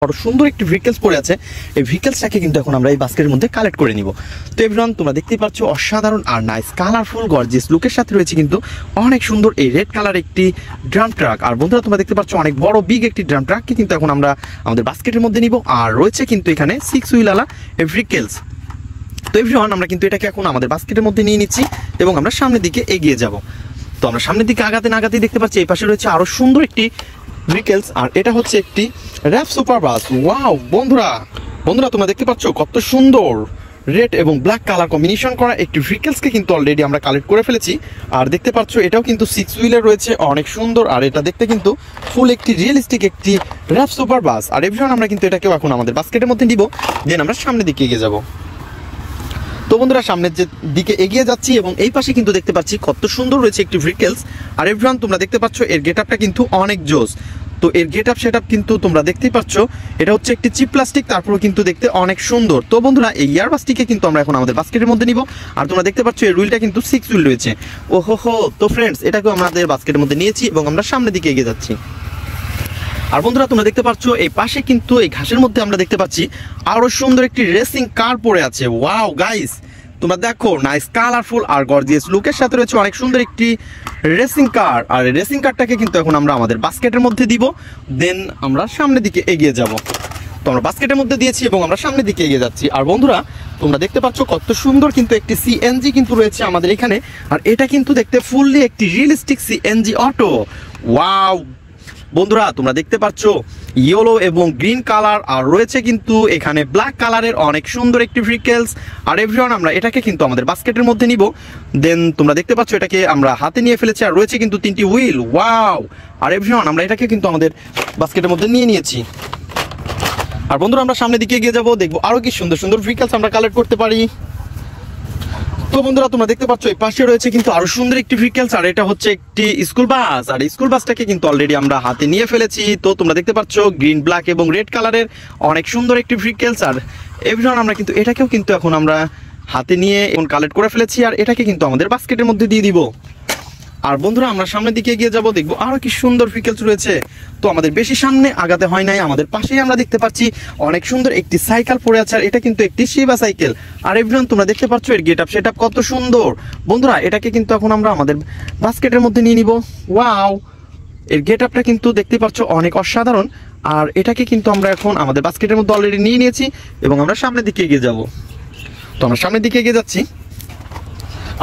বড় সুন্দর একটি ভেহিকলস পড়ে আছে। এই ভেহিকলসটাকে কিন্তু এখন আমরা এই বাস্কেটের মধ্যে কালেক্ট করে নিব। তো এভরিওয়ান, তোমরা দেখতেই পাচ্ছ অসাধারণ আর নাইস কালারফুল গর্জিয়াস লুকের সাথে রয়েছে কিন্তু অনেক সুন্দর এই রেড কালার একটি ড্রাম ট্রাক। আর বন্ধুরা, তোমরা দেখতে পাচ্ছ অনেক বড় বিগ একটি ড্রাম ট্রাককে কিন্তু এখন আমরা আমাদের বাস্কেটের মধ্যে নিব। আর রয়েছে কিন্তু এখানে 6 হুইলওয়ালা এই ভেহিকলস। তো এভরিওয়ান, আমরা কিন্তু এটাকে এখন আমাদের বাস্কেটের মধ্যে নিয়ে নিচ্ছি এবং আমরা সামনের দিকে এগিয়ে যাব। তো আমরা সামনের দিকে আগাতে না আগাতেই দেখতে পাচ্ছি এই পাশে রয়েছে আরো সুন্দর একটি ভেহিকলস, আর এটা হচ্ছে একটি র্যাপ সুপার বাস। ওয়াও বন্ধুরা, তোমরা দেখতে পাচ্ছ কত সুন্দর রেড এবং ব্ল্যাক কালার কম্বিনেশন করা একটি ভেহিকলসকে কিন্তু অলরেডি আমরা কালেক্ট করে ফেলেছি। আর দেখতে পাচ্ছ এটাও কিন্তু 6 হুইলার রয়েছে, অনেক সুন্দর। আর এটা দেখতে কিন্তু ফুল একটি রিয়েলিস্টিক একটি র্যাপ সুপার বাস। আর এভরিওয়ান, আমরা কিন্তু এটাকেও এখন আমাদের বাস্কেটের মধ্যে নিব, দেন আমরা সামনের দিকে এগিয়ে যাব। তো বন্ধুরা, সামনের যে দিকে এগিয়ে যাচ্ছি এবং এই পাশে কিন্তু দেখতে পাচ্ছি কত সুন্দর রয়েছে একটি ভেহিকলস। আর এভরিওয়ান, তোমরা দেখতে পাচ্ছ এর গেটআপটা কিন্তু অনেক জোস। তো এর গেটআপ সেটআপ কিন্তু তোমরা দেখতেই পাচ্ছ, এটা হচ্ছে একটি চিপ প্লাস্টিক, তারপরেও কিন্তু দেখতে অনেক সুন্দর। তো বন্ধুরা, এই ইয়ারবাসটিকে কিন্তু আমরা এখন আমাদের বাস্কেটের মধ্যে নিব। আর তোমরা দেখতে পাচ্ছ এই রুইলটা কিন্তু 6 হুইল রয়েছে। ওহো, তো ফ্রেন্ডস, এটাকেও আমাদের বাস্কেটের মধ্যে নিয়েছি এবং আমরা সামনের দিকে এগিয়ে যাচ্ছি। আর বন্ধুরা, তোমরা দেখতে পাচ্ছ এই পাশে কিন্তু এই ঘাসের মধ্যে আমরা দেখতে পাচ্ছি আরো সুন্দর একটি রেসিং কার পড়ে আছে। ওয়াও গাইস, তোমরা দেখো নাইস কালারফুল আর গর্জিয়াস লুকের সাথে রয়েছে অনেক সুন্দর একটি রেসিং কার। আর রেসিং কারটাকে কিন্তু এখন আমরা আমাদের বাস্কেটের মধ্যে দিব, দেন আমরা সামনের দিকে এগিয়ে যাব। তো আমরা বাস্কেটের মধ্যে দিয়েছি এবং আমরা সামনের দিকে এগিয়ে যাচ্ছি। আর বন্ধুরা, তোমরা দেখতে পাচ্ছ কত সুন্দর কিন্তু একটি সিএনজি কিন্তু রয়েছে আমাদের এখানে। আর এটা কিন্তু দেখতে ফুললি একটি রিয়েলিস্টিক সিএনজি অটো। ওয়াও বন্ধুরা, তোমরা দেখতে পাচ্ছ ইয়েলো এবং গ্রিন কালার, আর রয়েছে কিন্তু এখানে ব্ল্যাক কালারের অনেক সুন্দর একটি ভেহিকলস। আর এভরিওয়ান, আমরা এটাকে কিন্তু আমাদের বাস্কেটের মধ্যে নিব, দেন তোমরা দেখতে পাচ্ছ এটাকে আমরা হাতে নিয়ে ফেলেছি। আর রয়েছে কিন্তু 3টি হুইল। ওয়াও! আর এভরিওয়ান, আমরা এটাকে কিন্তু আমাদের বাস্কেটের মধ্যে নিয়ে নিয়েছি। আর বন্ধুরা, আমরা সামনের দিকে এগিয়ে যাবো, দেখবো আরো কি সুন্দর সুন্দর ভেহিকলস আমরা কালেক্ট করতে পারি। তো বন্ধুরা, তোমরা দেখতে পাচ্ছ এই পাশে রয়েছে কিন্তু আরো সুন্দর একটি ভেহিকলস, আর এটা হচ্ছে একটি স্কুল বাস। আর স্কুল বাসটাকে কিন্তু অলরেডি আমরা হাতে নিয়ে ফেলেছি। তো তোমরা দেখতে পাচ্ছ গ্রিন, ব্ল্যাক এবং রেড কালারের অনেক সুন্দর একটি ভেহিকলস। আর এভরিওয়ান, আমরা কিন্তু এটাকেও কিন্তু এখন আমরা হাতে নিয়ে এখন কালেক্ট করে ফেলেছি। আর এটাকে কিন্তু আমাদের বাস্কেটের মধ্যে দিয়ে দিব। আর বন্ধুরা, আমরা সামনের দিকে এগিয়ে যাব, দেখবো আরো কি সুন্দর ভেহিকলস রয়েছে। তো আমাদের বেশি সামনে আগাতে হয় নাই, আমাদের পাশেই আমরা দেখতে পাচ্ছি অনেক সুন্দর একটি সাইকেল পড়ে আছে। আর এটা কিন্তু একটি শিবা সাইকেল। আর এভরিওয়ান, তোমরা দেখতে পাচ্ছ এর গেটআপ সেটআপ কত সুন্দর। বন্ধুরা, এটাকে কিন্তু এখন আমরা আমাদের বাস্কেটের মধ্যে নিয়ে নিব। ওয়াও! এর গেটআপটা কিন্তু দেখতে পাচ্ছ অনেক অসাধারণ। আর এটাকে কিন্তু আমরা এখন আমাদের বাস্কেটের মধ্যে অলরেডি নিয়ে নিয়েছি এবং আমরা সামনের দিকে এগিয়ে যাব। তো আমরা সামনের দিকে এগিয়ে যাচ্ছি।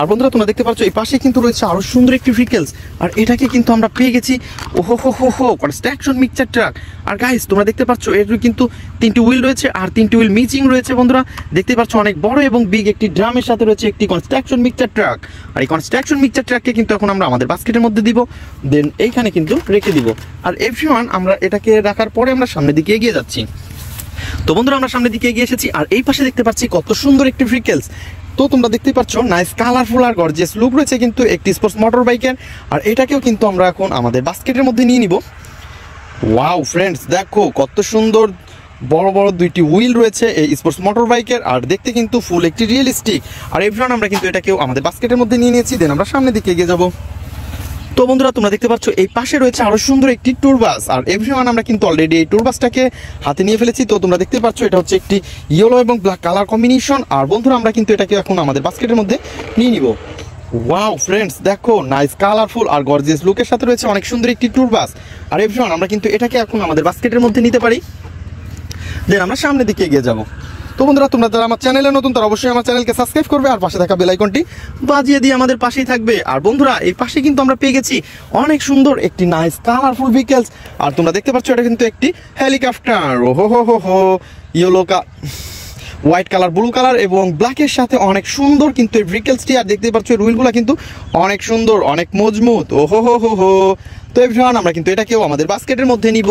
আর বন্ধুরা, তোমরা দেখতে পাচ্ছ এই পাশে কিন্তু রয়েছে আরো সুন্দর একটি ভেহিকলস। আর এটাকে কিন্তু আমরা পেয়ে গেছি। ওহো, কনস্ট্রাকশন মিক্সচার ট্রাক। আর গাইস, তোমরা দেখতে পাচ্ছ এর কিন্তু 3টি হুইল রয়েছে আর 3টি হুইল মিচিং রয়েছে। বন্ধুরা, দেখতে পাচ্ছ অনেক বড় এবং বিগ একটি ড্রামের সাথে রয়েছে একটি কনস্ট্রাকশন মিক্সচার ট্রাক। আর এই কনস্ট্রাকশন মিক্সচার ট্রাককে কিন্তু এখন আমরা আমাদের বাস্কেটের মধ্যে দিব, দেন এইখানে কিন্তু রেখে দিব। আর এভরিওয়ান, আমরা এটাকে রাখার পরে আমরা সামনের দিকে এগিয়ে যাচ্ছি। তো বন্ধুরা, আমরা সামনের দিকে এগিয়ে এসেছি। আর এই পাশে দেখতে পাচ্ছি কত সুন্দর একটি ভেহিকলস। তো তোমরা দেখতেই পাচ্ছ নাইস কালারফুল আর গর্জিয়াস লুক রয়েছে কিন্তু একটি স্পোর্টস মোটর বাইকের। আর এটাকেও কিন্তু আমরা এখন আমাদের বাস্কেটের মধ্যে নিয়ে নিব। ওয়াও ফ্রেন্ডস, দেখো কত সুন্দর বড় বড় 2টি হুইল রয়েছে এই স্পোর্টস মোটর বাইকের। আর দেখতে কিন্তু ফুল একটি রিয়েলিস্টিক। আর এভরিওয়ান, আমরা কিন্তু এটাকেও আমাদের বাস্কেটের মধ্যে নিয়ে নিয়েছি, দেন আমরা সামনের দিকে এগিয়ে যাব। তো বন্ধুরা, তোমরা দেখতে পাচ্ছ এই পাশে রয়েছে আরো সুন্দর একটি ট্যুর বাস। আর এভরিওয়ান, আমরা কিন্তু অলরেডি এই ট্যুর বাসটাকে হাতে নিয়ে ফেলেছি। তো তোমরা দেখতে পাচ্ছ এটা হচ্ছে একটি ইয়েলো এবং ব্ল্যাক কালার কম্বিনেশন। আর বন্ধুরা, আমরা কিন্তু এটাকে এখন আমাদের বাস্কেটের মধ্যে নিয়ে নিব। ওয়াও ফ্রেন্ডস, দেখো নাইস কালারফুল আর গর্জিয়াস লুকের সাথে রয়েছে অনেক সুন্দর একটি ট্যুর বাস। আর এভরিওয়ান, আমরা কিন্তু এটাকে এখন আমাদের বাস্কেটের মধ্যে নিতে পারি, দেন আমরা সামনের দিকে এগিয়ে যাব। তো বন্ধুরা, তোমরা যারা আমার চ্যানেলে নতুন তারা অবশ্যই আমার চ্যানেলকে সাবস্ক্রাইব করবে আর পাশে থাকা বেল আইকনটি বাজিয়ে দিয়ে আমাদের পাশেই থাকবে। আর বন্ধুরা, এই পাশে কিন্তু আমরা পেয়ে গেছি অনেক সুন্দর একটি নাইস কালারফুল ভেহিকলস। আর তোমরা দেখতে পাচ্ছ এটা কিন্তু একটি হেলিকপ্টার। ওহো, yellow white colour, blue colour এবং ব্ল্যাকের সাথে অনেক সুন্দর কিন্তু এই ভেহিকলসটি। আর দেখতে পাচ্ছ এই রুইলগুলো কিন্তু অনেক সুন্দর, অনেক মজবুত। ওহো। তো এভরিওয়ান, আমরা কিন্তু এটাকেও আমাদের বাস্কেটের মধ্যে নিব।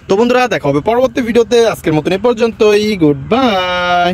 তো বন্ধুরা, দেখা হবে পরবর্তী ভিডিওতে। আজকের মতন এ পর্যন্তই, গুড বাই।